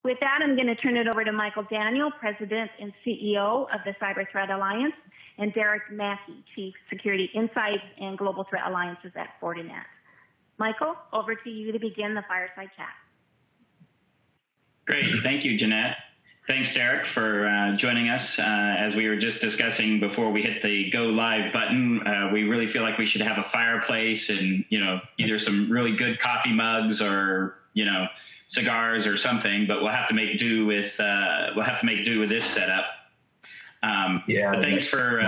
With that, I'm going to turn it over to Michael Daniel, President and CEO of the Cyber Threat Alliance, and Derek Manky, Chief Security Insights and Global Threat Alliances at Fortinet. Michael, over to you to begin the fireside chat. Great. Thank you, Jeanette. Thanks, Derek, for joining us. As we were just discussing before we hit the go live button, we really feel like we should have a fireplace and, either some really good coffee mugs or, cigars or something, but we'll have to make do with this setup. But thanks for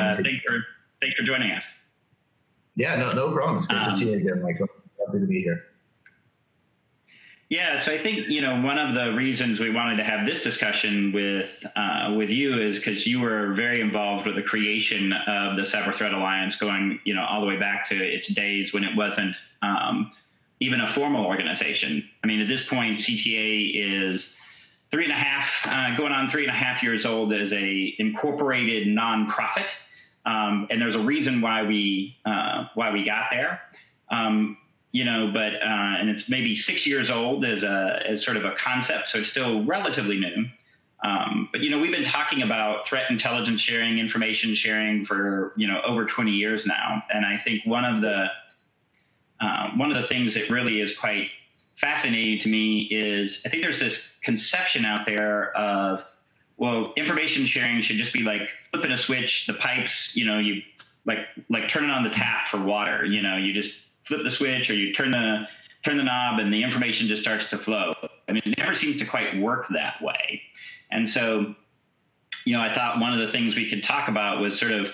joining us. Yeah, no problem. It's good to see you again, Michael. Happy to be here. Yeah, so I think one of the reasons we wanted to have this discussion with you is because you were very involved with the creation of the Cyber Threat Alliance, going all the way back to its days when it wasn't even a formal organization. I mean, at this point, CTA is 3.5, going on 3.5 years old as a incorporated nonprofit, and there's a reason why we got there. And it's maybe 6 years old as sort of a concept, so it's still relatively new. But we've been talking about threat intelligence sharing, information sharing for over 20 years now, and I think one of the things that really is quite fascinating to me is I think there's this conception out there of, well, information sharing should just be like flipping a switch, the pipes, you like turning on the tap for water, you just flip the switch or you turn the knob and the information just starts to flow. I mean, it never seems to quite work that way. And so, I thought one of the things we could talk about was sort of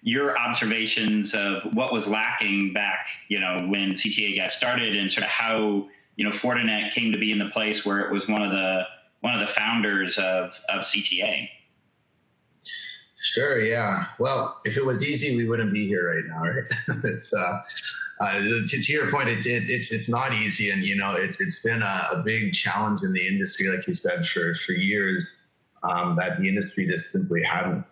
your observations of what was lacking back, when CTA got started, and sort of how, Fortinet came to be in the place where it was one of the founders of CTA. Sure. Yeah. Well, if it was easy, we wouldn't be here right now, right? It's to your point, it's not easy, and it's been a big challenge in the industry, like you said, for years, that the industry just simply hadn't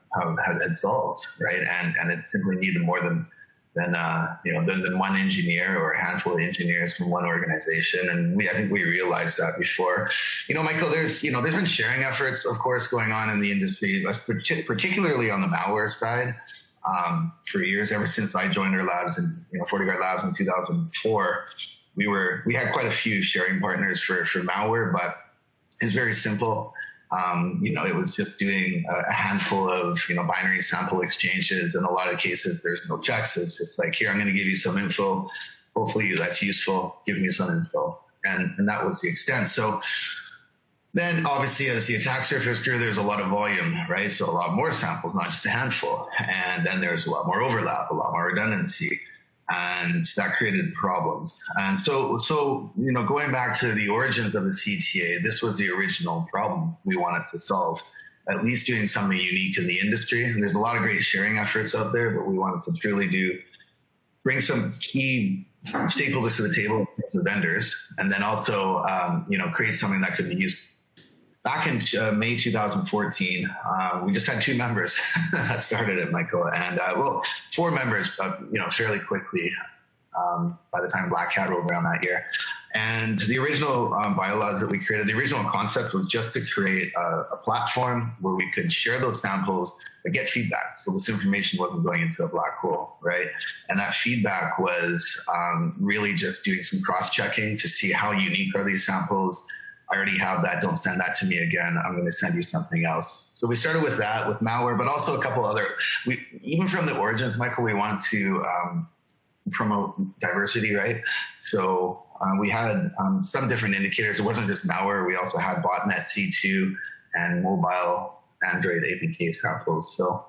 solved, right? And it simply needed more than one engineer or a handful of engineers from one organization. And I think we realized that before. Michael, there's been sharing efforts, of course, going on in the industry, particularly on the malware side, for years, ever since I joined our labs in FortiGuard Labs in 2004. We had quite a few sharing partners for malware, but it's very simple. It was just doing a handful of, binary sample exchanges. In a lot of cases, there's no checks. It's just like, here, I'm going to give you some info. Hopefully that's useful. Give me some info. And that was the extent. So then obviously as the attack surface grew, there's a lot of volume, right? So a lot more samples, not just a handful. And then there's a lot more overlap, a lot more redundancy. And that created problems. And so going back to the origins of the CTA, this was the original problem we wanted to solve, at least doing something unique in the industry. And there's a lot of great sharing efforts out there, but we wanted to truly bring some key stakeholders to the table, the vendors, and then also, create something that could be used. Back in May 2014, we just had 2 members that started it, Michael, and 4 members, fairly quickly by the time Black Hat rolled around that year. And the original bylaws that we created, the original concept was just to create a platform where we could share those samples and get feedback. So this information wasn't going into a black hole, right? And that feedback was really just doing some cross-checking to see how unique are these samples. I already have that. Don't send that to me again. I'm going to send you something else. So we started with that, with malware, but also a couple other. Even from the origins, Michael, we wanted to promote diversity, right? So we had some different indicators. It wasn't just malware. We also had botnet C2 and mobile Android APK samples. So,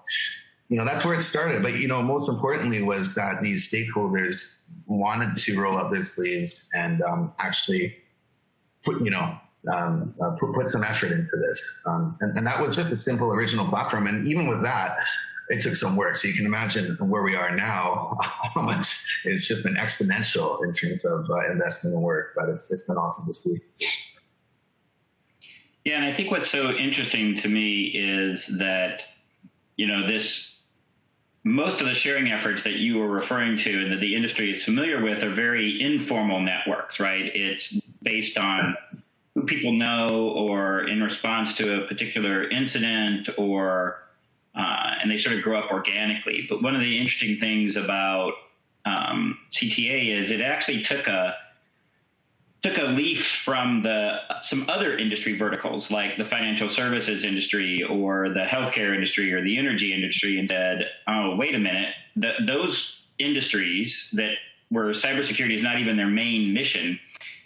that's where it started. But, most importantly was that these stakeholders wanted to roll up their sleeves and actually put some effort into this. And that was just a simple original platform. And even with that, it took some work. So you can imagine where we are now, how much it's just been exponential in terms of investment and work, but it's been awesome to see. Yeah, and I think what's so interesting to me is that, most of the sharing efforts that you were referring to and that the industry is familiar with are very informal networks, right? It's based on who people know or in response to a particular incident and they sort of grow up organically. But one of the interesting things about CTA is it actually took a leaf from some other industry verticals like the financial services industry or the healthcare industry or the energy industry and said, oh, wait a minute, those industries where cybersecurity is not even their main mission,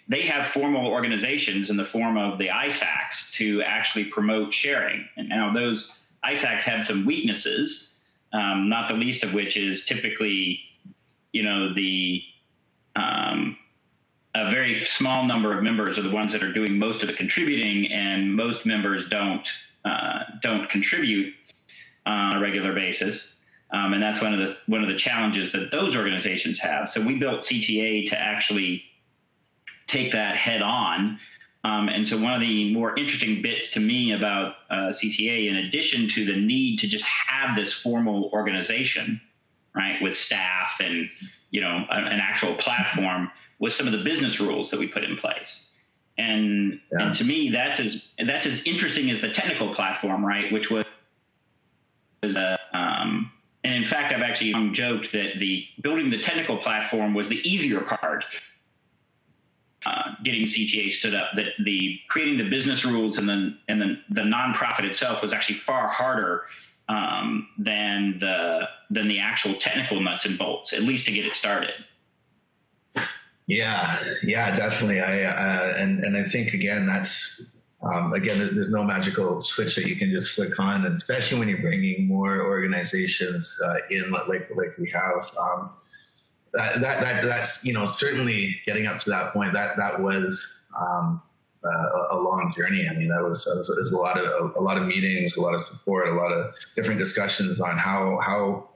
they have formal organizations in the form of the ISACs to actually promote sharing. And now those ISACs have some weaknesses, not the least of which is typically, a very small number of members are the ones that are doing most of the contributing, and most members don't contribute on a regular basis. And that's one of the challenges that those organizations have. So we built CTA to actually take that head on. And so one of the more interesting bits to me about CTA, in addition to the need to just have this formal organization, right, with staff and an actual platform, was some of the business rules that we put in place. And to me, that's as interesting as the technical platform, right, which was and in fact, I've actually joked that the building the technical platform was the easier part. Getting CTA stood up, that the creating the business rules and then the nonprofit itself was actually far harder than the actual technical nuts and bolts, at least to get it started. Yeah, definitely. And I think again, that's there's no magical switch that you can just flick on, and especially when you're bringing more organizations in, like we have. That's certainly getting up to that point. That was a long journey. I mean, that was a lot of meetings, a lot of support, a lot of different discussions on how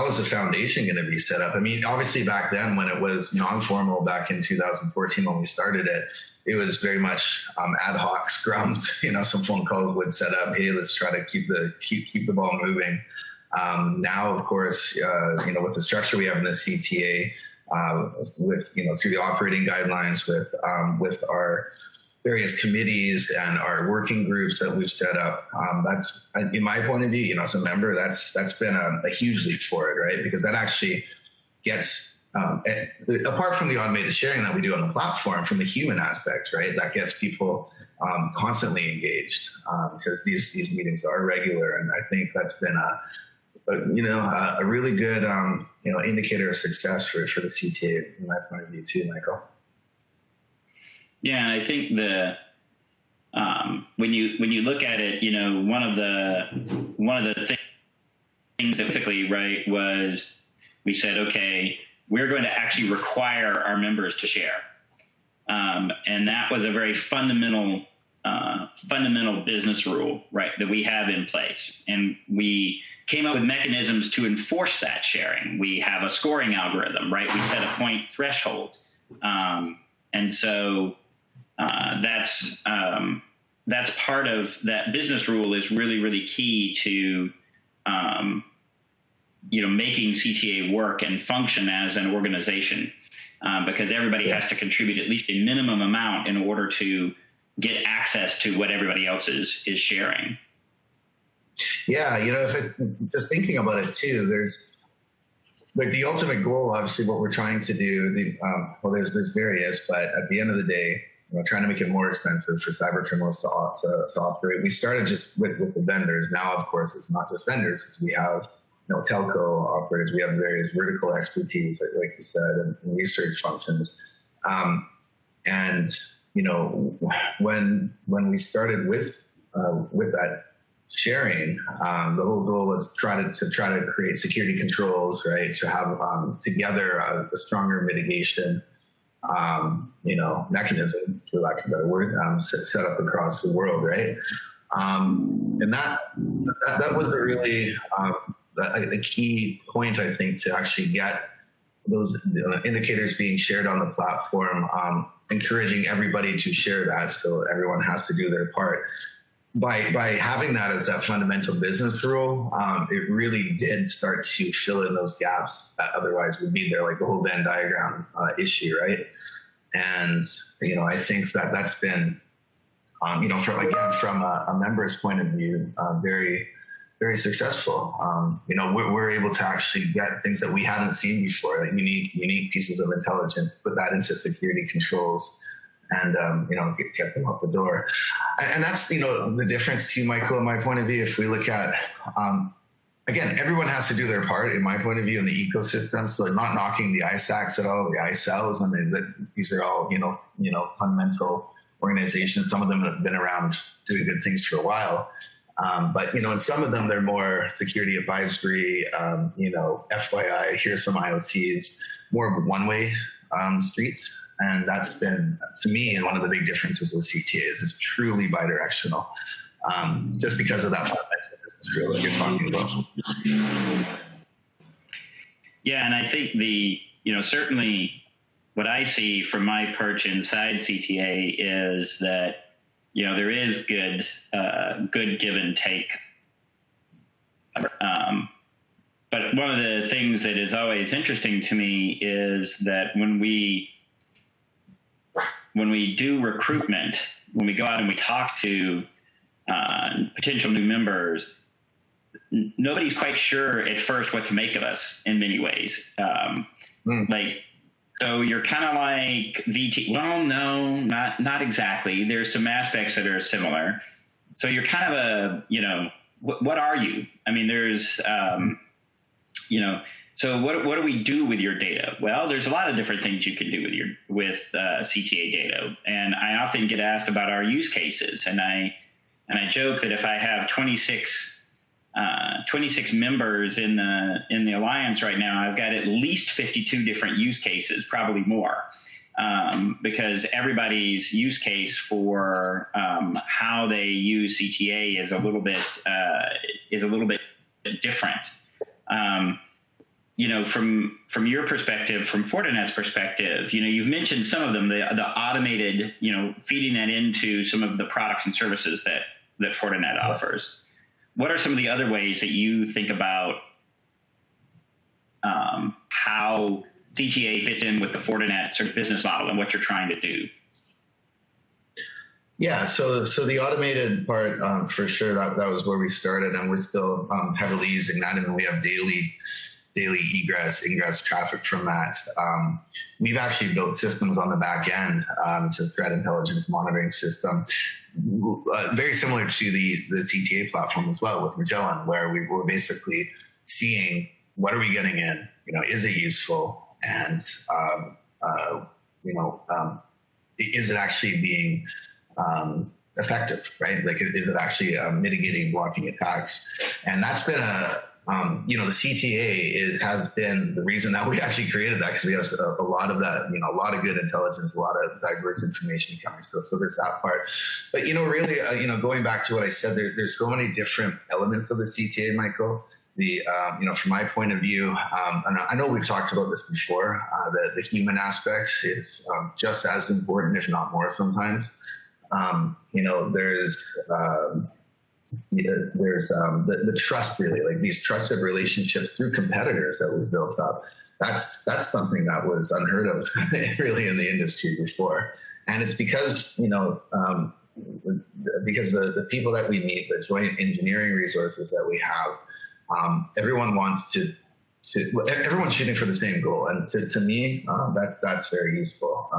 is the foundation going to be set up. I mean, obviously back then when it was non-formal, back in 2014 when we started it, it was very much ad hoc scrums. Some phone calls would set up, hey, let's try to keep the ball moving. Now, of course, with the structure we have in the CTA, with through the operating guidelines, with our various committees and our working groups that we've set up, that's, in my point of view, as a member, that's been a huge leap forward, right? Because that actually gets apart from the automated sharing that we do on the platform, from the human aspect, right? That gets people constantly engaged because these meetings are regular, and I think that's been a really good indicator of success for the CTA in my point of view too, Michael. Yeah, I think when you look at it, one of the things that typically, right, was we said, okay, we're going to actually require our members to share, and that was a very fundamental business rule, right, that we have in place. And we came up with mechanisms to enforce that sharing. We have a scoring algorithm, right? We set a point threshold. And so that's part of that business rule is really, really key to, making CTA work and function as an organization, because everybody has to contribute at least a minimum amount in order to get access to what everybody else is sharing. Yeah, just thinking about it too, there's like the ultimate goal, obviously what we're trying to do, there's various, but at the end of the day, trying to make it more expensive for cyber criminals to operate. We started just with the vendors. Now, of course, it's not just vendors, because we have telco operators, we have various vertical expertise, like you said, and research functions. And when we started with that sharing, the whole goal was to try to create security controls, right? To have together a stronger mitigation, mechanism, for lack of a better word, set up across the world, right? And that was a really a key point, I think, to actually get those indicators being shared on the platform, encouraging everybody to share that, so everyone has to do their part. By having that as that fundamental business rule, it really did start to fill in those gaps that otherwise would be there, like the whole Venn diagram issue, right? And I think that's been from a member's point of view, very, very successful. We're able to actually get things that we hadn't seen before, like unique pieces of intelligence, put that into security controls, and get them out the door. And that's the difference to Michael, in my point of view. If we look at again, everyone has to do their part, in my point of view, in the ecosystem. So not knocking the ISACs at all, the ISLs. I mean, these are all fundamental organizations. Some of them have been around doing good things for a while. But in some of them, they're more security advisory, FYI, here's some IOCs, more of one-way streets. And that's been, to me, one of the big differences with CTAs. It's truly bidirectional, just because of that fundamental business rule that you're talking about. Yeah, and I think certainly what I see from my perch inside CTA is that there is good give and take. But one of the things that is always interesting to me is that when we do recruitment, when we go out and we talk to potential new members, nobody's quite sure at first what to make of us in many ways. So you're kind of like VT. Well, no, not exactly. There's some aspects that are similar. So you're kind of what are you? I mean, there's, so what do we do with your data? Well, there's a lot of different things you can do with CTA data. And I often get asked about our use cases. And I joke that if I have 26 members in the alliance right now, I've got at least 52 different use cases, probably more, because everybody's use case for how they use CTA is a little bit different. From your perspective, from Fortinet's perspective, you've mentioned some of them, the automated, feeding that into some of the products and services that Fortinet offers. What are some of the other ways that you think about how CTA fits in with the Fortinet sort of business model and what you're trying to do? Yeah, so the automated part, for sure, that was where we started, and we're still heavily using that, and we have daily ingress traffic from that. We've actually built systems on the back end, to threat intelligence monitoring system, very similar to the CTA platform as well with Magellan, where we were basically seeing what are we getting in, is it useful, and is it actually being effective, right? Like, is it actually mitigating, blocking attacks? And that's been the CTA has been the reason that we actually created that, because we have a lot of that, a lot of good intelligence, a lot of diverse information coming through. So there's that part. But, really, going back to what I said, there's so many different elements of the CTA, Michael. From my point of view, and I know we've talked about this before, the human aspect is just as important, if not more sometimes. There's the trust, really, like these trusted relationships through competitors that we've built up. That's something that was unheard of really in the industry before. And it's because, because the people that we meet, the joint engineering resources that we have, everyone wants to everyone's shooting for the same goal. And to me, that's very useful.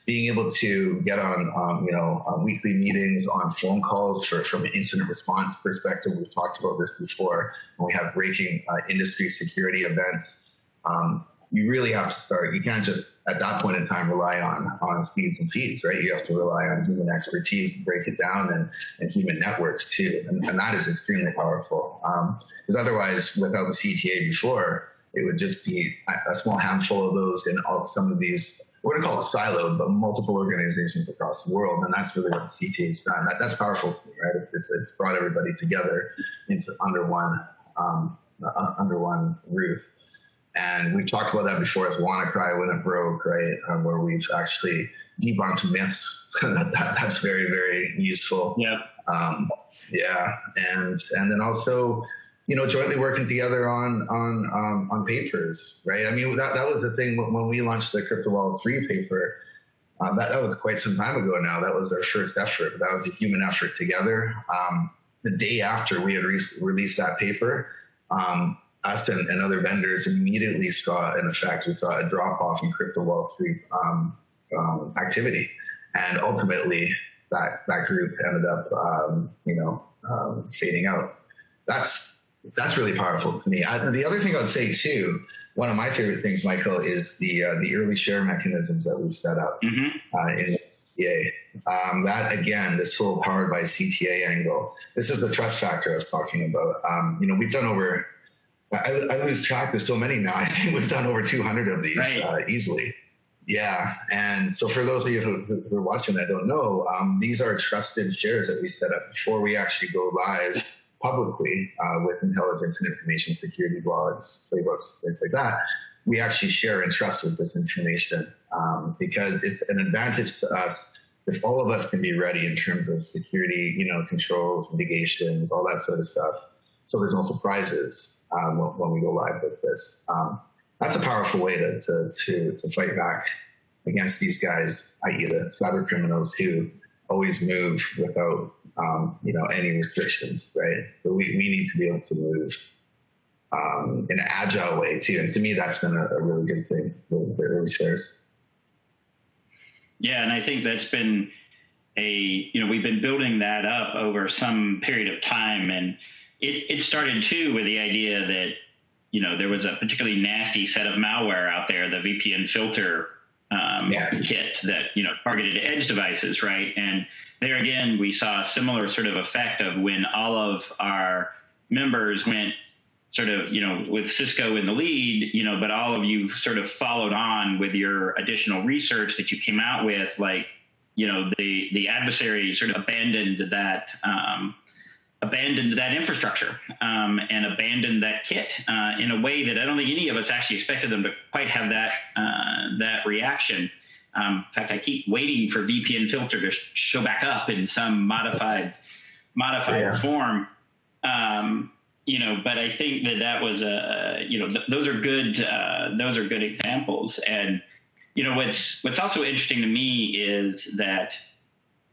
Being able to get on weekly meetings, on phone calls from an incident response perspective. We've talked about this before. When we have breaking industry security events, you really have to start. You can't just, at that point in time, rely on speeds and feeds, right? You have to rely on human expertise to break it down, and human networks too. And that is extremely powerful. Because otherwise, without the CTA before, it would just be a small handful of those in some of these, we're going to call it siloed, but multiple organizations across the world. And that's really what the CTA has done. That's powerful to me, right? It's brought everybody together under one roof. And we've talked about that before as WannaCry when it broke, right? Where we've actually debunked myths. That's very, very useful. Yeah. And then also, jointly working together on papers, right? I mean, that was the thing when we launched the Crypto Wallet 3 paper. That was quite some time ago now. That was our first effort. That was a human effort together. The day after we had released that paper, us and other vendors immediately saw an effect. We saw a drop off in crypto Wall3 activity, and ultimately that group ended up, fading out. That's really powerful to me. The other thing I would say too, one of my favorite things, Michael, is the early share mechanisms that we've set up in the CTA. That again, this whole powered by CTA angle. This is the trust factor I was talking about. We've done over. I lose track. There's so many now. I think we've done over 200 of these easily. Yeah, and so for those of you who are watching that don't know, these are trusted shares that we set up before we actually go live publicly with intelligence and information security blogs, playbooks, things like that. We actually share and trust with this information because it's an advantage to us if all of us can be ready in terms of security, controls, mitigations, all that sort of stuff. So there's no surprises when we go live with this. That's a powerful way to fight back against these guys, i.e. the cyber criminals who always move without any restrictions, right? But we need to be able to move in an agile way too. And to me, that's been a really good thing with the early shares. Yeah, and I think that's been we've been building that up over some period of time, and it started too with the idea that there was a particularly nasty set of malware out there, the VPN filter kit that targeted edge devices, right? And there again, we saw a similar sort of effect of when all of our members went sort of with Cisco in the lead, but all of you sort of followed on with your additional research that you came out with, like the adversary sort of abandoned that infrastructure and abandoned that kit in a way that I don't think any of us actually expected them to quite have that reaction. In fact, I keep waiting for VPN filter to show back up in some modified form. But I think that was those are good examples. And what's also interesting to me is that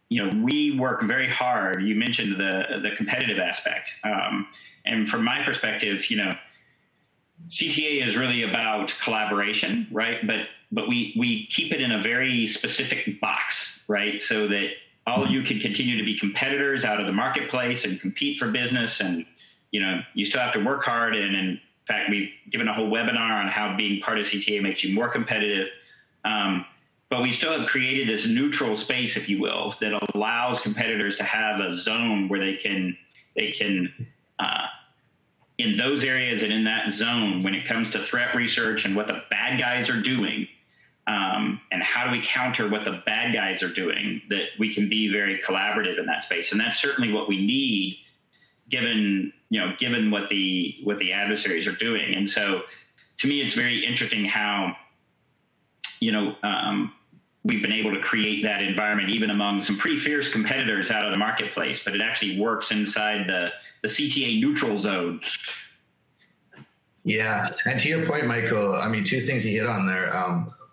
we work very hard. You mentioned the competitive aspect. And from my perspective, CTA is really about collaboration, right? But we keep it in a very specific box, right? So that all of you can continue to be competitors out of the marketplace and compete for business. And, you still have to work hard. And in fact, we've given a whole webinar on how being part of CTA makes you more competitive. But we still have created this neutral space, if you will, that allows competitors to have a zone where they can in those areas and in that zone, when it comes to threat research and what the bad guys are doing, and how do we counter what the bad guys are doing, that we can be very collaborative in that space. And that's certainly what we need, given what the adversaries are doing. And so to me, it's very interesting how, we've been able to create that environment even among some pretty fierce competitors out of the marketplace, but it actually works inside the CTA neutral zone. Yeah. And to your point, Michael, I mean, two things you hit on there.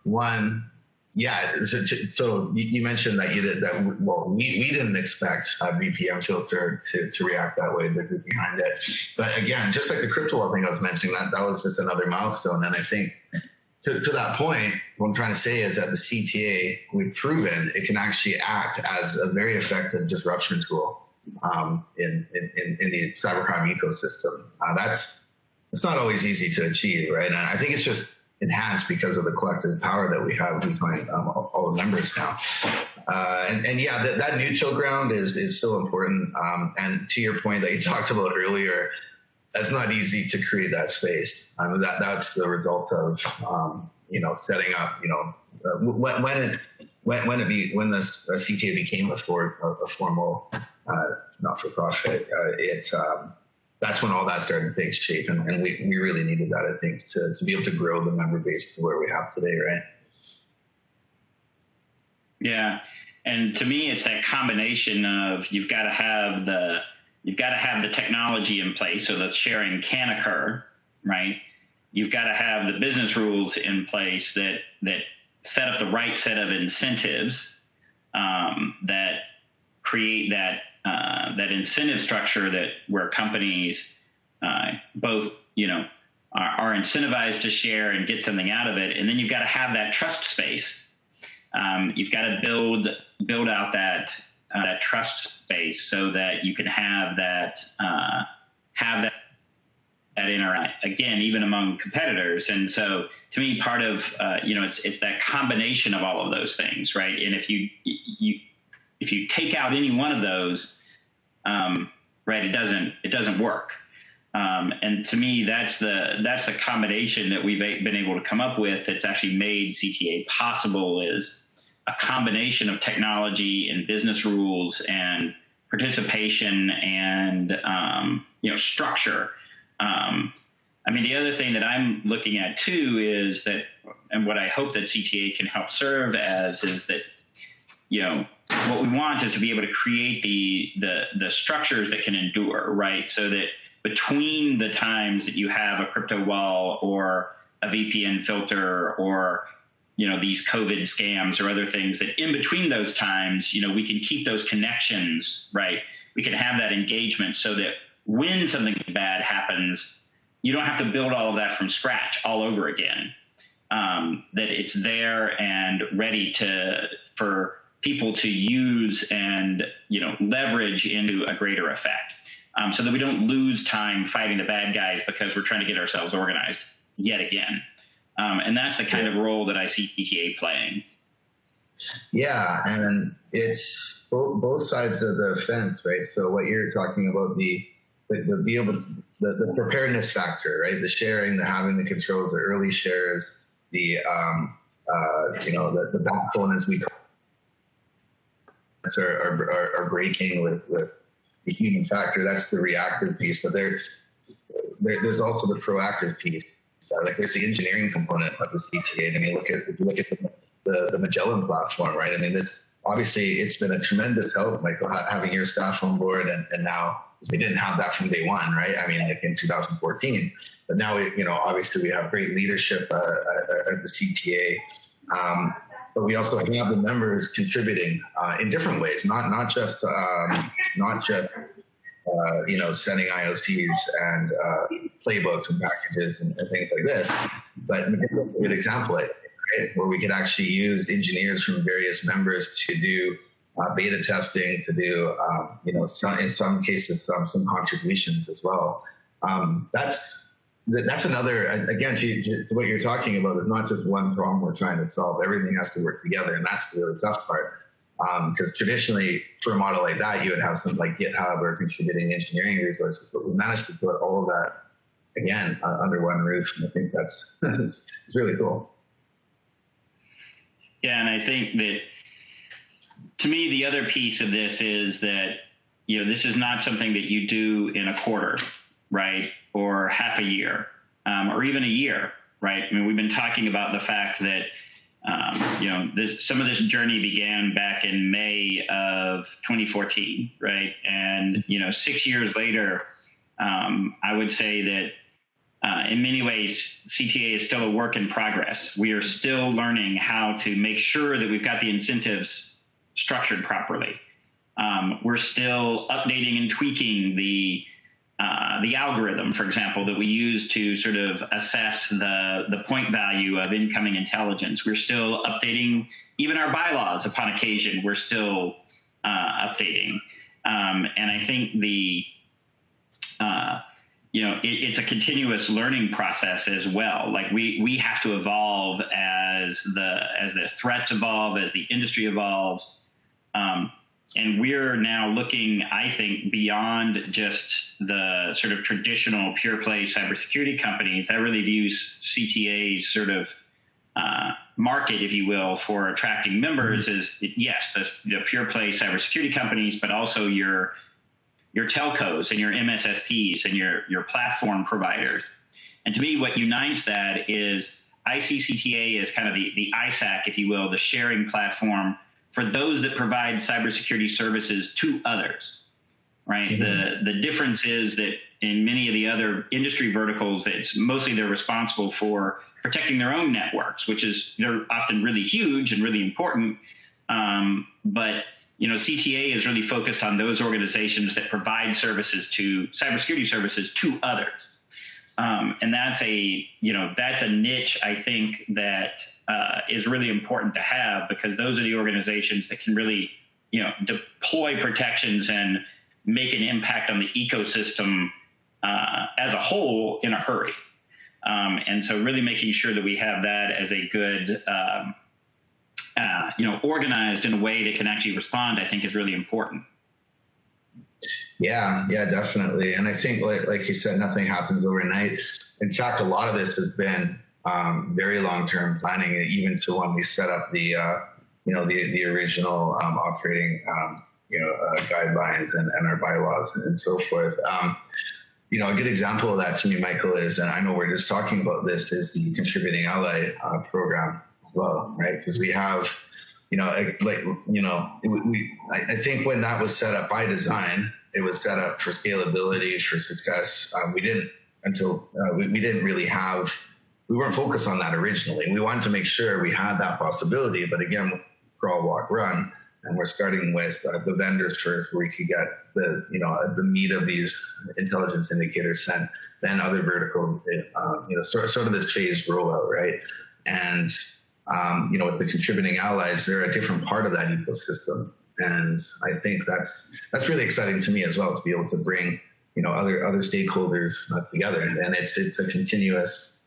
One, yeah. So you mentioned that you did that. Well, we didn't expect a VPN filter to react that way, the group behind it. But again, just like the crypto wall thing I was mentioning, that was just another milestone. And I think to that point, what I'm trying to say is that the CTA, we've proven it can actually act as a very effective disruption tool in the cybercrime ecosystem. It's not always easy to achieve, right? And I think it's just enhanced because of the collective power that we have between all the members now. And yeah, that neutral ground is so important. And to your point that you talked about earlier, that's not easy to create that space. I mean, that's the result of setting up. When the CTA became a formal not-for-profit, that's when all that started to take shape, and we really needed that, I think, to be able to grow the member base to where we have today, right? Yeah, and to me, it's that combination of you've got to have the technology in place so that sharing can occur, right? You've got to have the business rules in place that set up the right set of incentives that create that incentive structure where companies both are incentivized to share and get something out of it, and then you've got to have that trust space. You've got to build out that trust space so that you can have that interact again, even among competitors. And so, to me, part of it's that combination of all of those things, right? And if you take out any one of those, right, it doesn't work. And to me, that's the combination that we've been able to come up with that's actually made CTA possible, is a combination of technology and business rules and participation and structure. I mean, the other thing that I'm looking at too is that, and what I hope that CTA can help serve as, is that what we want is to be able to create the structures that can endure, right? So that between the times that you have a crypto wall or a VPN filter or these COVID scams or other things, that in between those times, we can keep those connections, right? We can have that engagement so that when something bad happens, you don't have to build all of that from scratch all over again. That it's there and ready for people to use and leverage into a greater effect, so that we don't lose time fighting the bad guys because we're trying to get ourselves organized yet again. And that's the kind of role that I see CTA playing. Yeah, and it's both sides of the fence, right? So what you're talking about, the preparedness factor, right? The sharing, the having the controls, the early shares, the backbone, as we call it, are breaking with the human factor. That's the reactive piece, but there's also the proactive piece. Like there's the engineering component of the CTA. I mean, if you look at the Magellan platform, right? I mean, obviously it's been a tremendous help, Michael, having your staff on board, and now we didn't have that from day one, right? I mean, like in 2014, but now obviously we have great leadership at the CTA, but we also have the members contributing in different ways, not just sending IOCs and playbooks and packages and things like this, but a good example, right? Where we could actually use engineers from various members to do beta testing, to do in some cases some contributions as well. That's another, again, to what you're talking about is not just one problem we're trying to solve. Everything has to work together, and that's the really tough part. Because traditionally, for a model like that, you would have something like GitHub or contributing engineering resources, but we managed to put all of that, again, under one roof, and I think that's it's really cool. Yeah, and I think that, to me, the other piece of this is that, this is not something that you do in a quarter, right, or half a year, or even a year, right? I mean, we've been talking about the fact that some of this journey began back in May of 2014, right? And 6 years later, I would say that in many ways, CTA is still a work in progress. We are still learning how to make sure that we've got the incentives structured properly. We're still updating and tweaking the algorithm, for example, that we use to sort of assess the point value of incoming intelligence. We're still updating even our bylaws upon occasion. We're still updating. And I think it's a continuous learning process as well. Like we have to evolve as the threats evolve, as the industry evolves. And we're now looking, I think, beyond just the sort of traditional pure play cybersecurity companies. I really view CTA's sort of market, if you will, for attracting members is, yes, the pure play cybersecurity companies, but also your telcos and your MSSPs and your platform providers. And to me, what unites that is I see CTA as kind of the ISAC, if you will, the sharing platform for those that provide cybersecurity services to others, right? Mm-hmm. The difference is that in many of the other industry verticals, it's mostly they're responsible for protecting their own networks, which is they're often really huge and really important. But CTA is really focused on those organizations that provide cybersecurity services to others. And that's a niche, I think, that is really important to have, because those are the organizations that can really, deploy protections and make an impact on the ecosystem as a whole in a hurry. And so really making sure that we have that as a good, organized in a way that can actually respond, I think is really important. Yeah, definitely. And I think, like you said, nothing happens overnight. In fact, a lot of this has been very long-term planning, even to when we set up the original operating, guidelines and our bylaws and so forth. A good example of that to me, Michael, is, and I know we're just talking about this, is the Contributing Ally program as well, right? Because we have, I think when that was set up by design, it was set up for scalability, for success. We weren't focused on that originally. We wanted to make sure we had that possibility, but again, crawl, walk, run. And we're starting with the vendors first, where we could get the meat of these intelligence indicators sent, then other vertical, sort of this phased rollout, right? And, with the Contributing Allies, they're a different part of that ecosystem. And I think that's really exciting to me as well, to be able to bring, other stakeholders together. And it's a continuous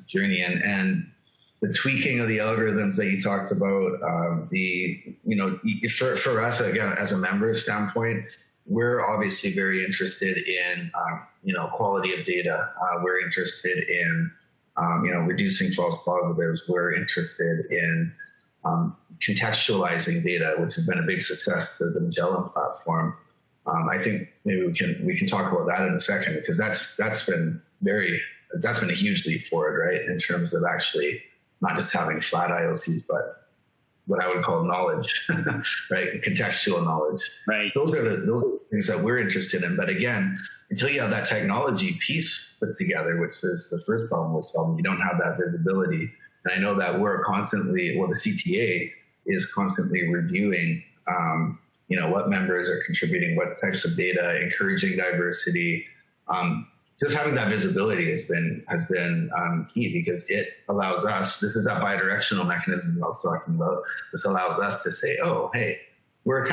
journey. And the tweaking of the algorithms that you talked about, for us, again, as a member standpoint, we're obviously very interested in, quality of data. We're interested in, reducing false positives. We're interested in contextualizing data, which has been a big success to the Magellan platform. I think maybe we can talk about that in a second, because that's been a huge leap forward, right, in terms of actually not just having flat IOCs, but what I would call knowledge, right? Contextual knowledge. Right. Those are the things that we're interested in. But again, until you have that technology piece put together, which is the first problem with solving, you don't have that visibility. And I know that the CTA is constantly reviewing, what members are contributing, what types of data, encouraging diversity. Just having that visibility has been key, because it allows us. This is that bidirectional mechanism I was talking about. This allows us to say, "Oh, hey, we're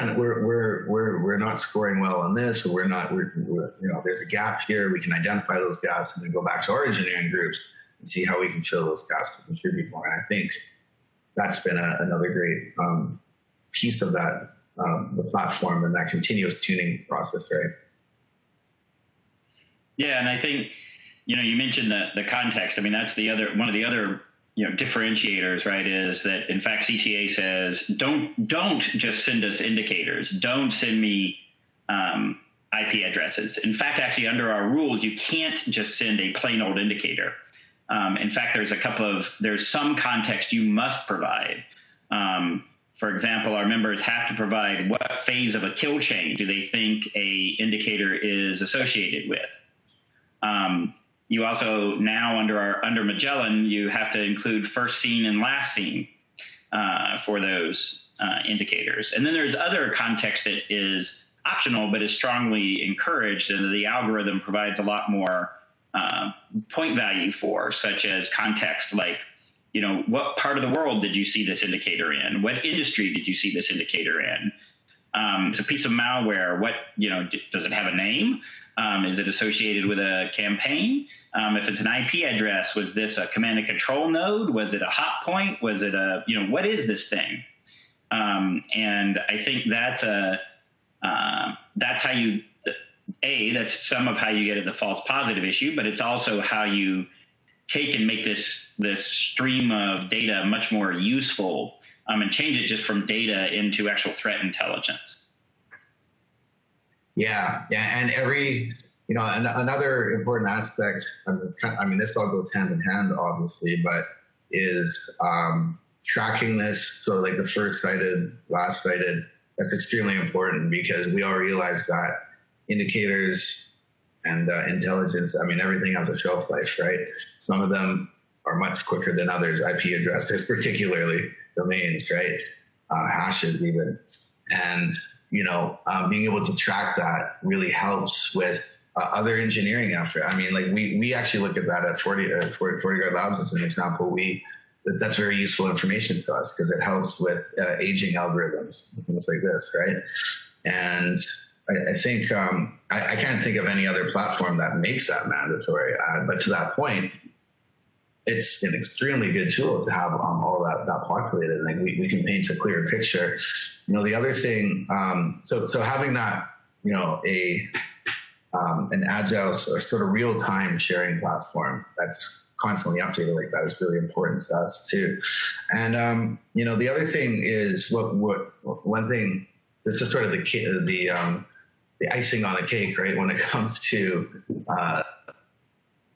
not scoring well on this, or there's a gap here. We can identify those gaps, and then go back to our engineering groups and see how we can fill those gaps to contribute more." And I think that's been another great piece of that, the platform, and that continuous tuning process, right? Yeah, and I think, you mentioned the context. I mean, that's one of the other differentiators, right? Is that in fact CTA says don't just send us indicators. Don't send me IP addresses. In fact, actually under our rules, you can't just send a plain old indicator. In fact, there's some context you must provide. For example, our members have to provide what phase of a kill chain do they think a indicator is associated with. You also now under Magellan, you have to include first seen and last seen for those indicators. And then there's other context that is optional but is strongly encouraged, and the algorithm provides a lot more point value for, such as context like, what part of the world did you see this indicator in? What industry did you see this indicator in? It's a piece of malware. What, does it have a name? Is it associated with a campaign? If it's an IP address, was this a command and control node? Was it a hot point? Was it what is this thing? And I think that's how you, that's some of how you get at the false positive issue, but it's also how you take and make this stream of data much more useful, and change it just from data into actual threat intelligence. Yeah. And another important aspect, this all goes hand in hand, obviously, but is tracking this, sort of like the first cited, last cited. That's extremely important, because we all realize that indicators and intelligence, I mean, everything has a shelf life, right? Some of them are much quicker than others, IP addresses, particularly domains, right? Hashes even. And, being able to track that really helps with other engineering effort. I mean, like we actually look at that at FortiGuard Labs as an example. That's very useful information to us because it helps with aging algorithms, things like this, right? And I think I can't think of any other platform that makes that mandatory. But to that point, it's an extremely good tool to have all that populated. Like we can paint a clearer picture. The other thing, so having that, an agile or sort of real-time sharing platform that's constantly updated like that is really important to us too. And the other thing is one thing. This is sort of the icing on the cake, right? When it comes to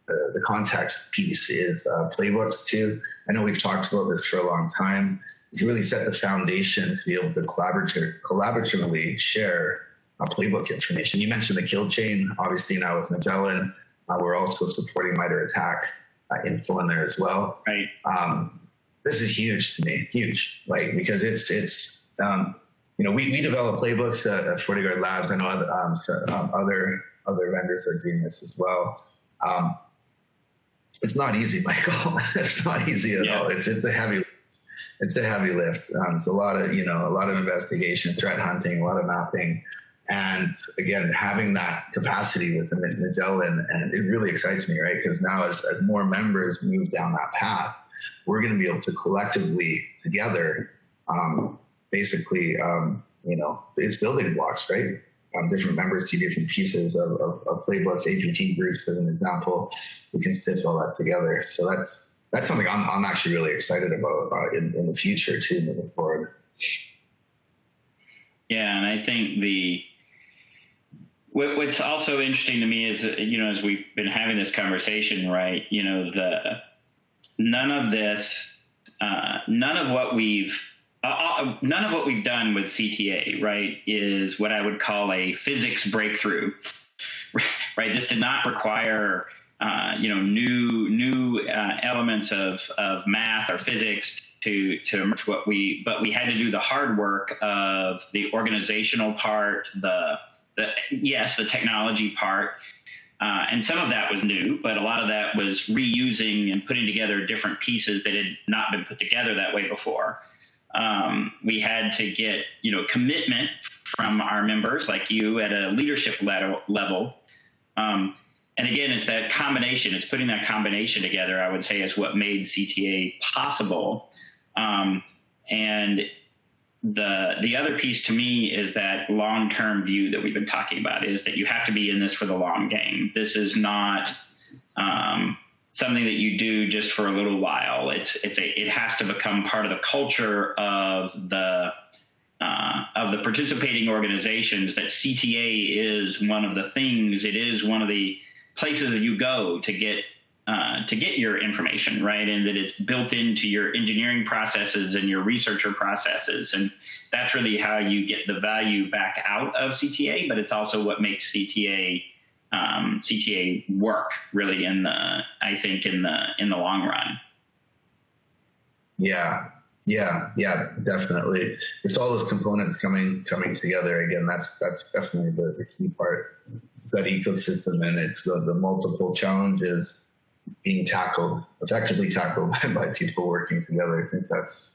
the context piece is Playbooks too. I know we've talked about this for a long time. You really set the foundation to be able to collaboratively share playbook information. You mentioned the kill chain. Obviously now with Magellan, we're also supporting MITRE ATT&CK info in there as well. Right. This is huge to me, huge, like because it's we develop playbooks at FortiGuard Labs. I know other vendors are doing this as well. It's not easy, Michael. It's not easy at all. It's a heavy lift. It's a lot of investigation, threat hunting, a lot of mapping, and again having that capacity with the Magellan, and it really excites me, right? Because now as more members move down that path, we're going to be able to collectively together, basically, it's building blocks, right? Different members to different pieces of playbooks, APT groups, as an example. We can stitch all that together. So that's something I'm actually really excited about in the future too, moving forward. Yeah, and I think what's also interesting to me is, as we've been having this conversation, right? None of what we've done with CTA, right, is what I would call a physics breakthrough, right? This did not require, new elements of math or physics to merge but we had to do the hard work of the organizational part, the technology part. And some of that was new, but a lot of that was reusing and putting together different pieces that had not been put together that way before. We had to get, commitment from our members like you at a leadership level. And again, it's that combination. It's putting that combination together, I would say, is what made CTA possible. And the other piece to me is that long-term view that we've been talking about, is that you have to be in this for the long game. This is not something that you do just for a little while. It has to become part of the culture of the participating organizations. That CTA is one of the things. It is one of the places that you go to get your information, right? And that it's built into your engineering processes and your researcher processes. And that's really how you get the value back out of CTA, but it's also what makes CTA work really in the long run. Yeah, definitely. It's all those components coming together. Again, that's definitely the key part. It's that ecosystem, and it's the multiple challenges being effectively tackled by people working together. I think that's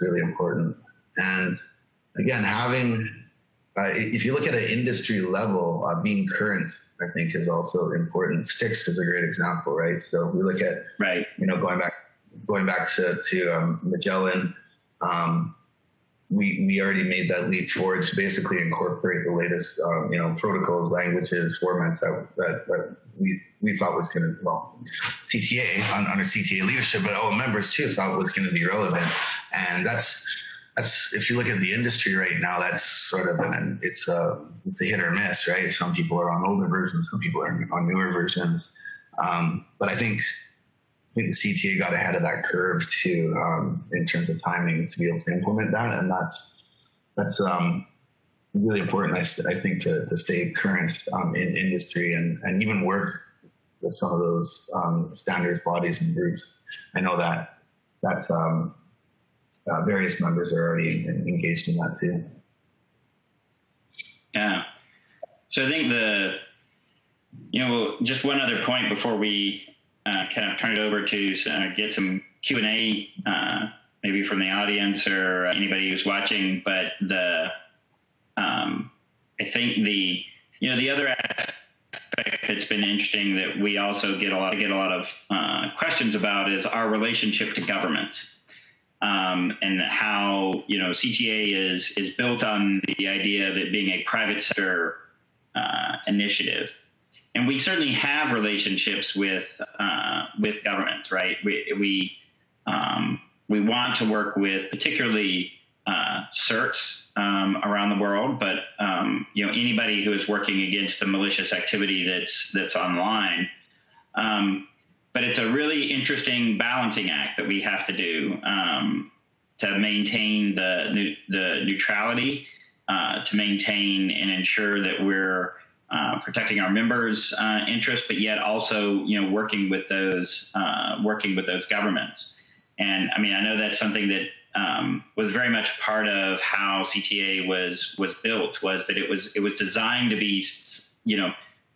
really important. And again, if you look at an industry level, being current, I think, is also important. Styx is a great example, right? So we look at, going back to Magellan, we already made that leap forward to basically incorporate the latest, protocols, languages, formats that we thought was going to, CTA under CTA leadership, but all members too thought was going to be relevant. And that's if you look at the industry right now, that's sort of it's a hit or miss, right? Some people are on older versions, some people are on newer versions. But I think the CTA got ahead of that curve too, in terms of timing to be able to implement that. And that's really important, I think, to stay current in industry and even work with some of those standards bodies and groups. I know that various members are already engaged in that too. Yeah. So I think just one other point before we kind of turn it over to get some Q&A, maybe from the audience or anybody who's watching. But I think the other aspect that's been interesting that we also get a lot of questions about is our relationship to governments, and how CTA is built on the idea of it being a private sector initiative. And we certainly have relationships with governments, right? We want to work with particularly certs around the world, but anybody who is working against the malicious activity that's online. But it's a really interesting balancing act that we have to do to maintain the neutrality, to maintain and ensure that we're protecting our members' interests, but yet also working with those governments. And I mean, I know that's something that was very much part of how CTA was built, was that it was designed to be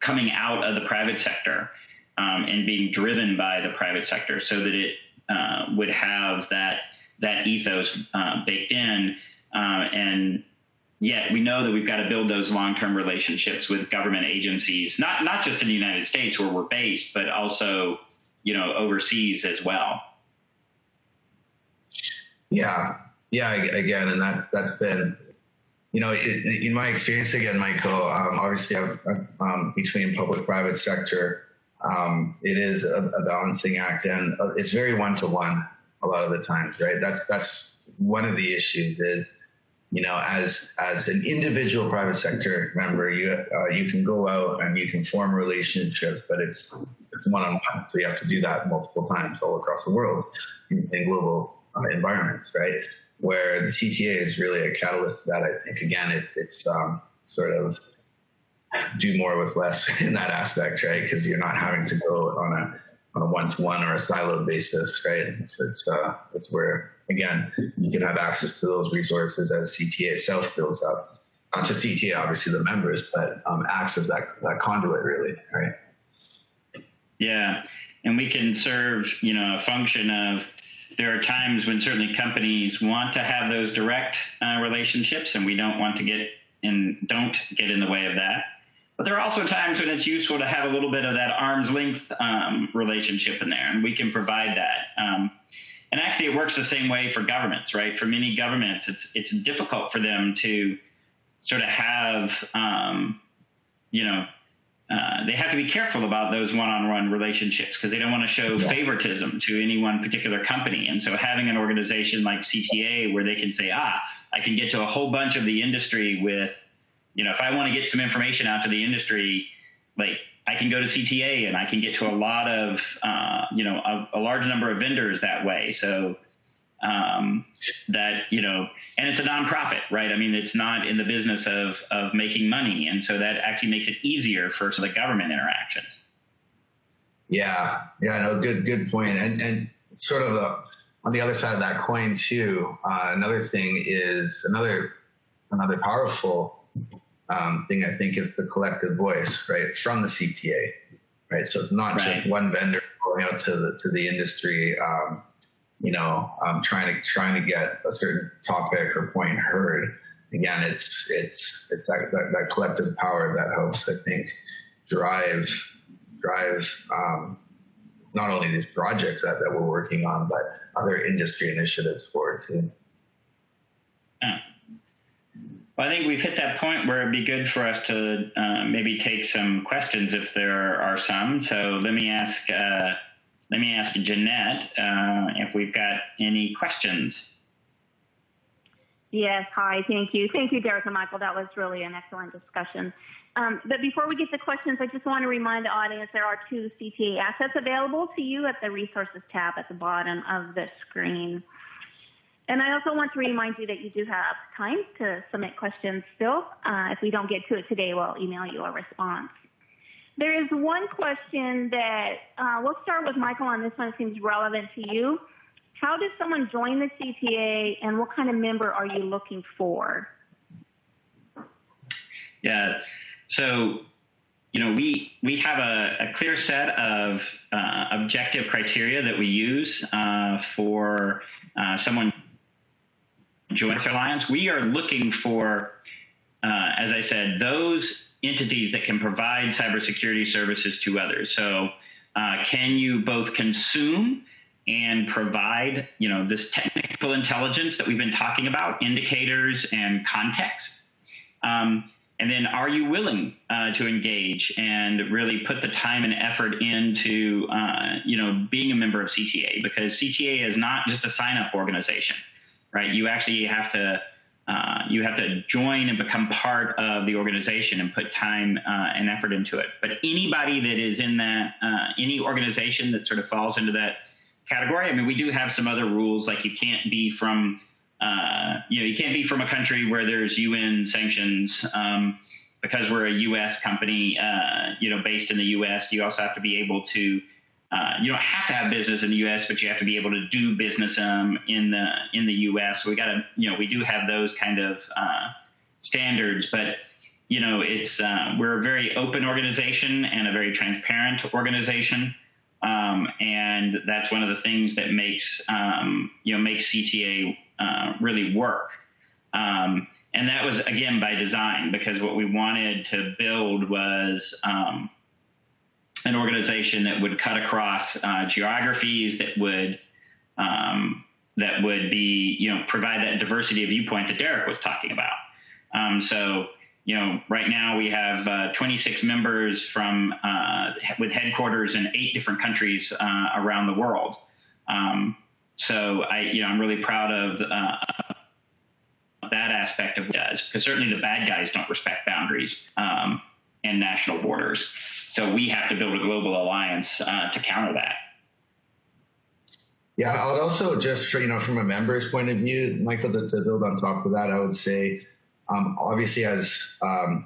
coming out of the private sector and being driven by the private sector, so that it would have that ethos baked in, and yet we know that we've got to build those long-term relationships with government agencies, not just in the United States where we're based, but also overseas as well. Yeah. Again, and that's been, in my experience, again, Michael, obviously between public-private sector, it is a balancing act, and it's very one-to-one a lot of the times, right? That's one of the issues is, as an individual private sector member, you can go out and you can form relationships, but it's one-on-one. So you have to do that multiple times all across the world in global environments, right? Where the CTA is really a catalyst to that. I think, again, it's sort of do more with less in that aspect, right? Because you're not having to go on a one-to-one or a siloed basis, right? It's where, again, you can have access to those resources as CTA itself builds up. Not just CTA, obviously the members, but acts as that conduit, really, right? Yeah, and we can serve, a function of, there are times when certainly companies want to have those direct relationships, and we don't get in the way of that. But there are also times when it's useful to have a little bit of that arm's length relationship in there, and we can provide that. And actually, it works the same way for governments, right? For many governments, it's difficult for them to sort of have, they have to be careful about those one-on-one relationships because they don't want to show favoritism to any one particular company. And so having an organization like CTA where they can say, I can get to a whole bunch of the industry with, if I want to get some information out to the industry, like I can go to CTA and I can get to a lot of, a large number of vendors that way. So and it's a nonprofit, right? I mean, it's not in the business of making money. And so that actually makes it easier for the government interactions. Yeah, no, good point. And sort of on the other side of that coin too, another thing is another powerful thing, I think, is the collective voice, right, from the CTA, right? So it's not just one vendor going out to the industry, trying to get a certain topic or point heard. Again, it's that collective power that helps, I think, drive not only these projects that we're working on, but other industry initiatives forward too. Yeah. Well, I think we've hit that point where it'd be good for us to maybe take some questions if there are some. So let me ask Jeanette if we've got any questions. Yes, hi, thank you. Thank you, Derek and Michael. That was really an excellent discussion. But before we get to questions, I just want to remind the audience there are 2 CTA assets available to you at the Resources tab at the bottom of the screen. And I also want to remind you that you do have time to submit questions still. If we don't get to it today, we'll email you a response. There is one question that we'll start with Michael on this one. It seems relevant to you. How does someone join the CTA, and what kind of member are you looking for? Yeah, so we have a clear set of objective criteria that we use for someone joining the Alliance. We are looking for, as I said, those entities that can provide cybersecurity services to others. So can you both consume and provide, this technical intelligence that we've been talking about, indicators and context? And then are you willing to engage and really put the time and effort into, being a member of CTA? Because CTA is not just a sign-up organization, right? You actually have to join and become part of the organization and put time and effort into it. But anybody that is in that, any organization that sort of falls into that category, I mean, we do have some other rules, like you can't be from, you can't be from a country where there's UN sanctions. Because we're a U.S. company, based in the U.S., you also have to be able to, you don't have to have business in the U.S., but you have to be able to do business in the U.S. So we got to, we do have those kind of standards, but it's we're a very open organization and a very transparent organization, and that's one of the things that makes makes CTA really work. And that was, again, by design, because what we wanted to build was an organization that would cut across geographies, that would be, provide that diversity of viewpoint that Derek was talking about. So, right now we have 26 members from with headquarters in 8 different countries around the world. So I'm really proud of that aspect of what it does, because certainly the bad guys don't respect boundaries and national borders. So we have to build a global alliance to counter that. Yeah, I would also just, from a member's point of view, Michael, to build on top of that, I would say, obviously, as I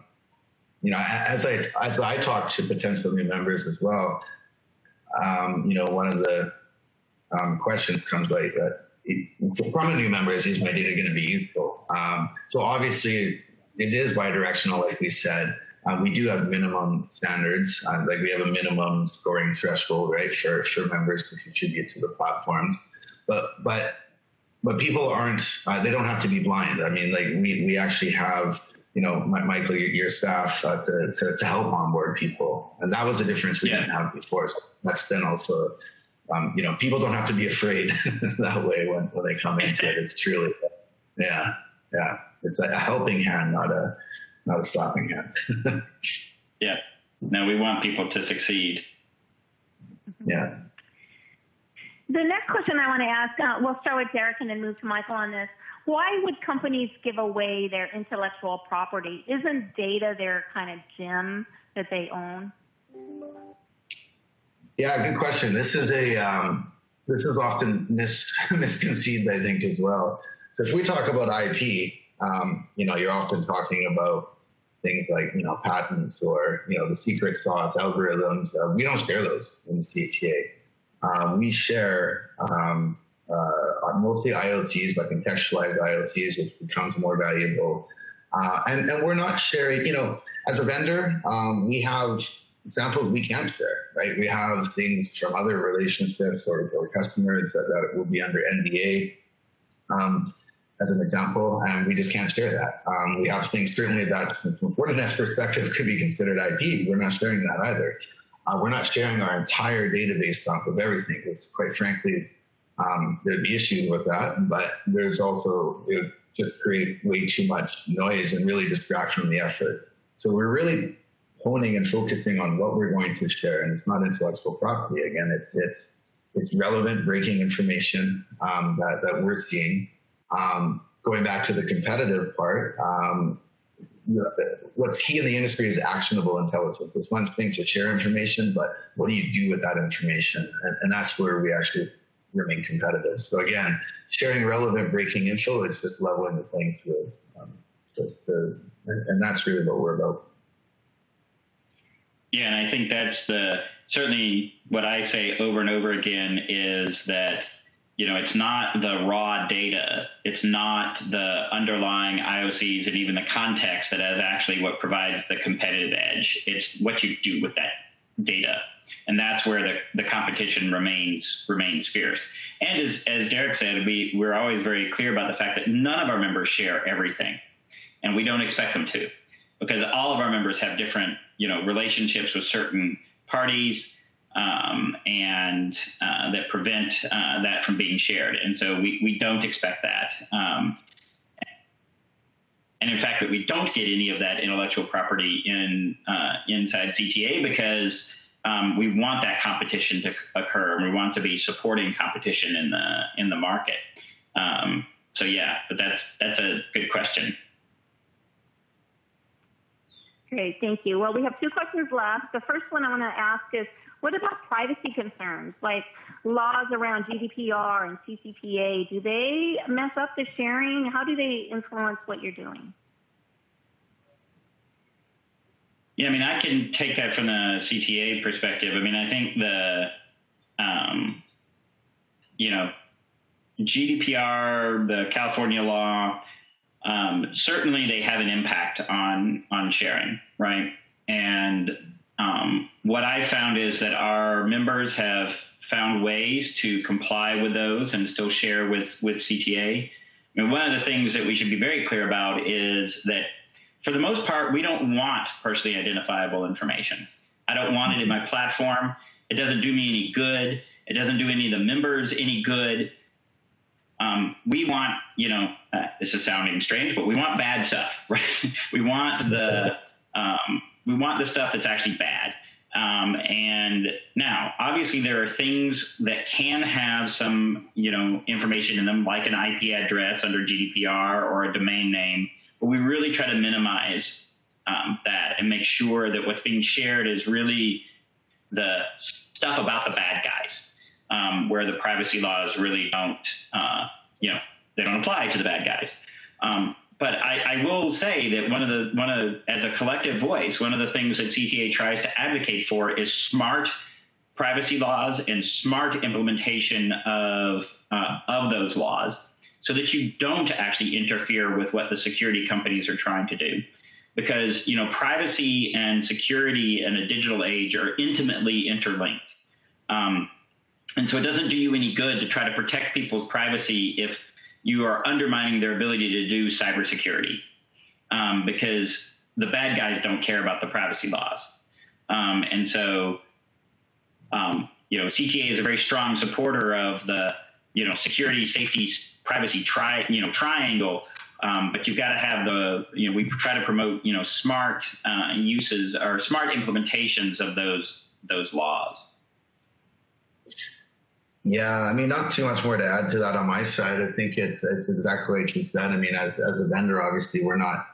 talk to potential new members as well, one of the questions comes like that. From a new member, is my data going to be useful? So obviously, it is bidirectional, like we said. We do have minimum standards, like we have a minimum scoring threshold, right, for members to contribute to the platforms. But people aren't; they don't have to be blind. I mean, like we actually have, Michael, your staff to help onboard people, and that was the difference we didn't have before. So that's been also. People don't have to be afraid that way when they come into it. It's truly, yeah. It's a helping hand, not a slapping hand. Yeah. No, we want people to succeed. Yeah. The next question I want to ask, we'll start with Derek and then move to Michael on this. Why would companies give away their intellectual property? Isn't data their kind of gem that they own? Yeah, good question. This is often misconceived, I think, as well. So if we talk about IP, you're often talking about things like, patents or, the secret sauce algorithms. We don't share those in the CTA. We share mostly IoTs, but contextualized IoTs, which becomes more valuable. And we're not sharing, as a vendor, we have examples we can't share, right? We have things from other relationships or customers that will be under NDA, as an example, and we just can't share that. We have things certainly that, from Fortinet's perspective, could be considered IP. We're not sharing that either. We're not sharing our entire database dump of everything, because quite frankly, there'd be issues with that, but there's also, it would just create way too much noise and really distract from the effort. So we're really honing and focusing on what we're going to share, and it's not intellectual property. Again, it's relevant, breaking information that we're seeing. Going back to the competitive part, what's key in the industry is actionable intelligence. It's one thing to share information, but what do you do with that information? And that's where we actually remain competitive. So again, sharing relevant breaking info is just leveling the playing field. And that's really what we're about. Yeah, and I think that's certainly what I say over and over again is that, it's not the raw data. It's not the underlying IOCs and even the context that is actually what provides the competitive edge. It's what you do with that data. And that's where the competition remains fierce. And as Derek said, we're always very clear about the fact that none of our members share everything. And we don't expect them to, because all of our members have different, relationships with certain parties, and that prevent that from being shared. And so we don't expect that. And in fact, that we don't get any of that intellectual property inside CTA because we want that competition to occur, and we want to be supporting competition in the market. So yeah, but that's a good question. Great, thank you. Well, we have 2 questions left. The first one I want to ask is, what about privacy concerns, like laws around GDPR and CCPA? Do they mess up the sharing? How do they influence what you're doing? Yeah, I can take that from the CTA perspective. I think GDPR, the California law, certainly they have an impact on sharing, right? And what I found is that our members have found ways to comply with those and still share with CTA. One of the things that we should be very clear about is that for the most part, we don't want personally identifiable information. I don't want it in my platform. It doesn't do me any good. It doesn't do any of the members any good. We want, this is sounding strange, but we want bad stuff, right? We want the stuff that's actually bad. And now, obviously, there are things that can have some, information in them, like an IP address under GDPR or a domain name. But we really try to minimize that and make sure that what's being shared is really the stuff about the bad guys, where the privacy laws really don't, they don't apply to the bad guys. But I will say that as a collective voice, one of the things that CTA tries to advocate for is smart privacy laws and smart implementation of those laws, so that you don't actually interfere with what the security companies are trying to do. Because, privacy and security in a digital age are intimately interlinked. And so it doesn't do you any good to try to protect people's privacy if you are undermining their ability to do cybersecurity, because the bad guys don't care about the privacy laws. And so, CTA is a very strong supporter of the, security, safety, privacy triangle. But you've got to have we try to promote, smart uses or smart implementations of those laws. Yeah, not too much more to add to that on my side. I think it's exactly like you said. As a vendor, obviously we're not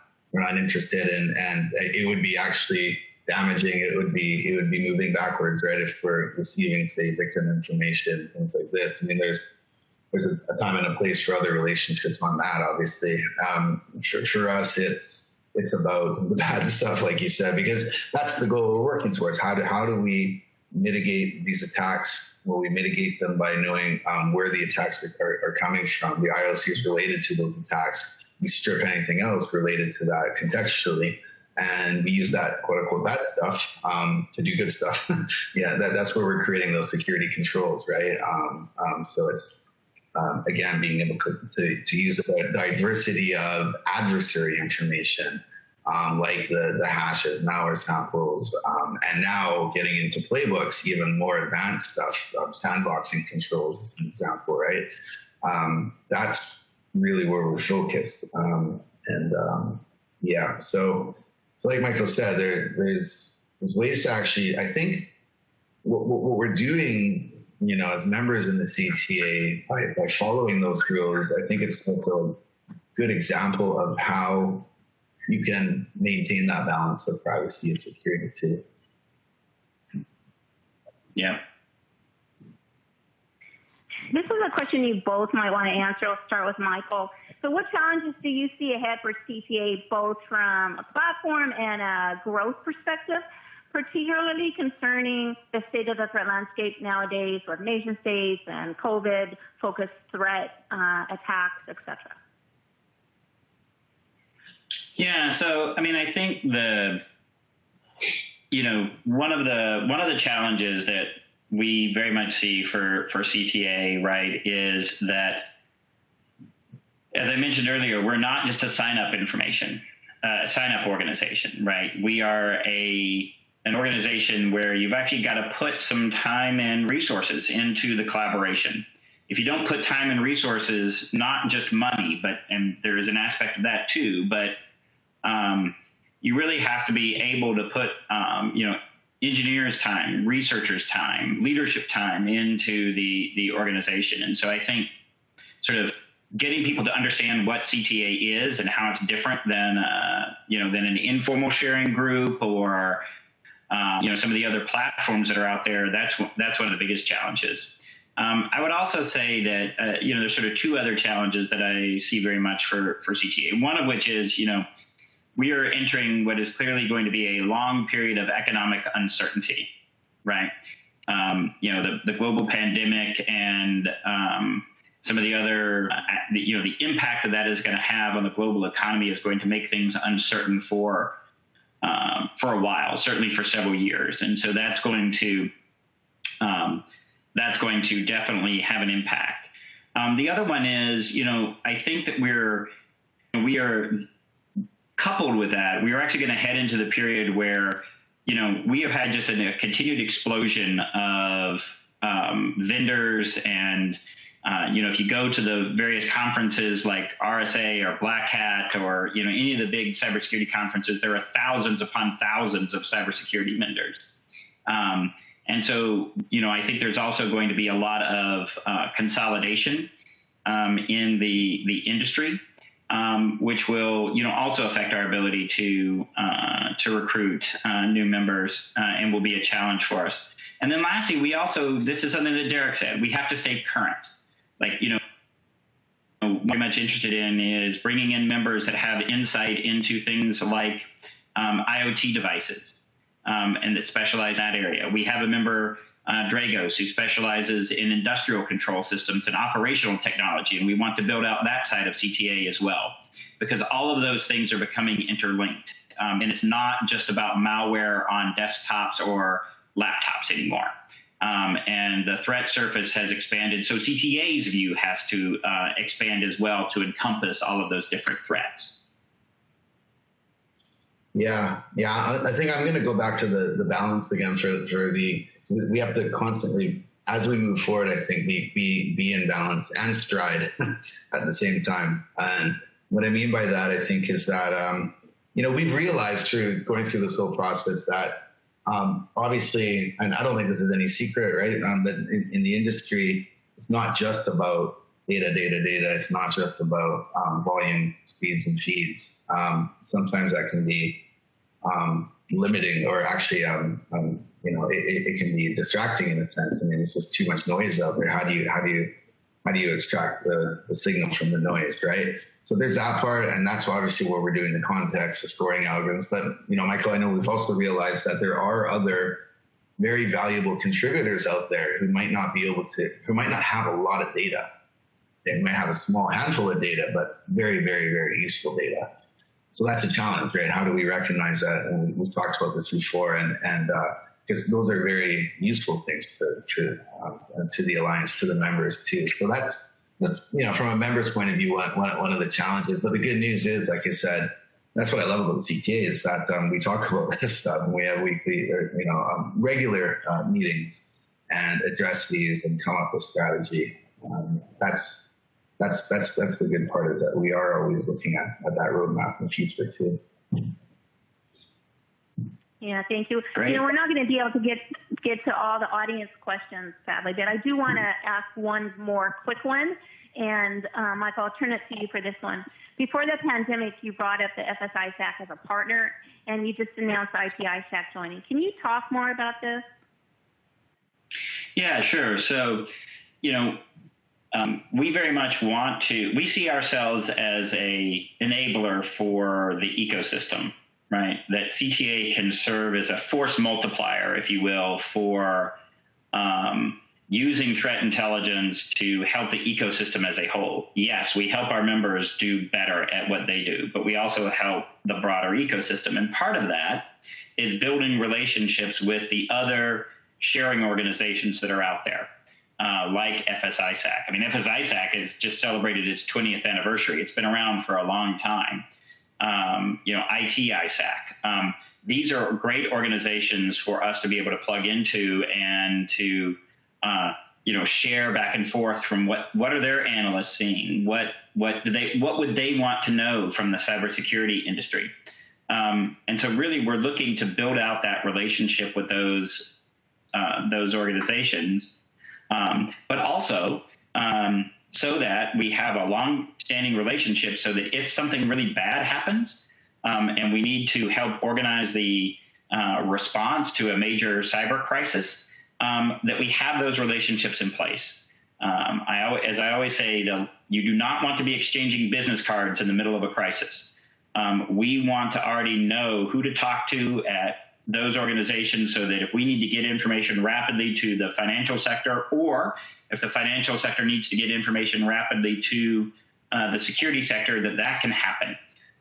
interested in, and it would be actually damaging. It would be moving backwards, right? If we're receiving, say, victim information, things like this. There's a time and a place for other relationships on that, obviously. For us, it's about the bad stuff, like you said, because that's the goal we're working towards. How do we mitigate these attacks? Well, we mitigate them by knowing where the attacks are coming from, the IOCs related to those attacks. We strip anything else related to that contextually, and we use that quote-unquote bad stuff to do good stuff. Yeah, that's where we're creating those security controls, right? So it's, again, being able to use a diversity of adversary information, like the hashes, malware samples, and now getting into Playbooks, even more advanced stuff, sandboxing controls as an example, right? That's really where we're focused. Yeah, so like Michael said, there's ways to actually, I think what we're doing, as members in the CTA, by following those rules, I think it's also a good example of how you can maintain that balance of privacy and security too. Yeah. This is a question you both might want to answer. I'll start with Michael. So what challenges do you see ahead for CTA, both from a platform and a growth perspective, particularly concerning the state of the threat landscape nowadays with nation states and COVID-focused threat attacks, et cetera? Yeah, so I mean, I think one of the challenges that we very much see for CTA, right, is that, as I mentioned earlier, we're not just a sign-up organization, right? We are an organization where you've actually got to put some time and resources into the collaboration. If you don't put time and resources, not just money, and there is an aspect of that too, but you really have to be able to put, engineers' time, researchers' time, leadership time into the organization. And so I think sort of getting people to understand what CTA is and how it's different than an informal sharing group or some of the other platforms that are out there. That's one of the biggest challenges. I would also say that there's sort of two other challenges that I see very much for CTA. One of which is we are entering what is clearly going to be a long period of economic uncertainty, right? The global pandemic and some of the other, the impact that is going to have on the global economy is going to make things uncertain for a while, certainly for several years, and so that's going to definitely have an impact. The other one is, I think that we are coupled with that, we are actually going to head into the period where, we have had just a continued explosion of vendors and, if you go to the various conferences like RSA or Black Hat or, any of the big cybersecurity conferences, there are thousands upon thousands of cybersecurity vendors. And so, I think there's also going to be a lot of consolidation in the industry. Which will, also affect our ability to recruit new members and will be a challenge for us. And then lastly, this is something that Derek said, we have to stay current. Like, what we're much interested in is bringing in members that have insight into things like IoT devices and that specialize in that area. We have a member, Dragos, who specializes in industrial control systems and operational technology, and we want to build out that side of CTA as well, because all of those things are becoming interlinked, and it's not just about malware on desktops or laptops anymore. And the threat surface has expanded, so CTA's view has to expand as well to encompass all of those different threats. Yeah. I think I'm going to go back to the balance again we have to constantly, as we move forward, I think be in balance and stride at the same time. And what I mean by that, I think, is that, we've realized through going through this whole process that obviously, and I don't think this is any secret, right? That in the industry, it's not just about data. It's not just about volume, speeds, and feeds. Sometimes that can be limiting, or actually, it can be distracting in a sense. I mean, it's just too much noise out there. How do you extract the signal from the noise, right? So there's that part, and that's obviously where we're doing the context, the scoring algorithms. But Michael, I know we've also realized that there are other very valuable contributors out there who might not have a lot of data. They might have a small handful of data, but very, very, very useful data. So that's a challenge, right? How do we recognize that? And we've talked about this before, and because those are very useful things to the alliance, to the members too. So that's from a member's point of view, one of the challenges. But the good news is, like I said, that's what I love about CTA is that we talk about this stuff and we have weekly, regular meetings and address these and come up with strategy. That's the good part, is that we are always looking at that roadmap in the future too. Yeah, thank you. Great. We're not going to be able to get to all the audience questions, sadly, but I do want to ask one more quick one. And Michael, I'll turn it to you for this one. Before the pandemic, you brought up the FSI-SAC as a partner, and you just announced IPI-SAC joining. Can you talk more about this? Yeah, sure. So, we very much we see ourselves as a enabler for the ecosystem, right? That CTA can serve as a force multiplier, if you will, for using threat intelligence to help the ecosystem as a whole. Yes, we help our members do better at what they do, but we also help the broader ecosystem. And part of that is building relationships with the other sharing organizations that are out there, like FSISAC. I mean, FSISAC has just celebrated its 20th anniversary. It's been around for a long time. ITISAC. These are great organizations for us to be able to plug into and to share back and forth from what are their analysts seeing, what would they want to know from the cybersecurity industry, and so really we're looking to build out that relationship with those organizations, but also so that we have a long-standing relationship, so that if something really bad happens and we need to help organize the response to a major cyber crisis, that we have those relationships in place. As I always say, you do not want to be exchanging business cards in the middle of a crisis. We want to already know who to talk to at those organizations, so that if we need to get information rapidly to the financial sector, or if the financial sector needs to get information rapidly to the security sector, that can happen.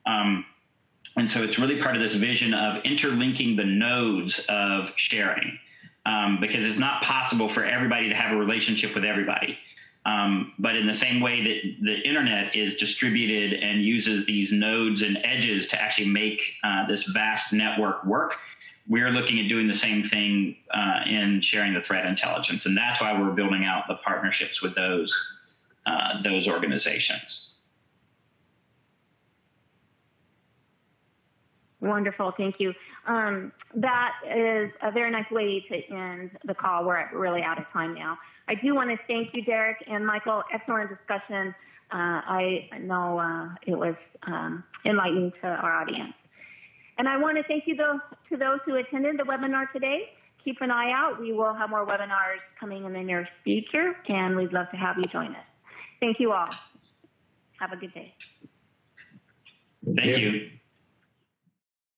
And so it's really part of this vision of interlinking the nodes of sharing. Because it's not possible for everybody to have a relationship with everybody. But in the same way that the internet is distributed and uses these nodes and edges to actually make this vast network work, we're looking at doing the same thing in sharing the threat intelligence. And that's why we're building out the partnerships with those organizations. Wonderful. Thank you. That is a very nice way to end the call. We're really out of time now. I do want to thank you, Derek and Michael. Excellent discussion. I know it was enlightening to our audience. And I want to thank you to those who attended the webinar today. Keep an eye out. We will have more webinars coming in the near future, and we'd love to have you join us. Thank you all. Have a good day. Thank you.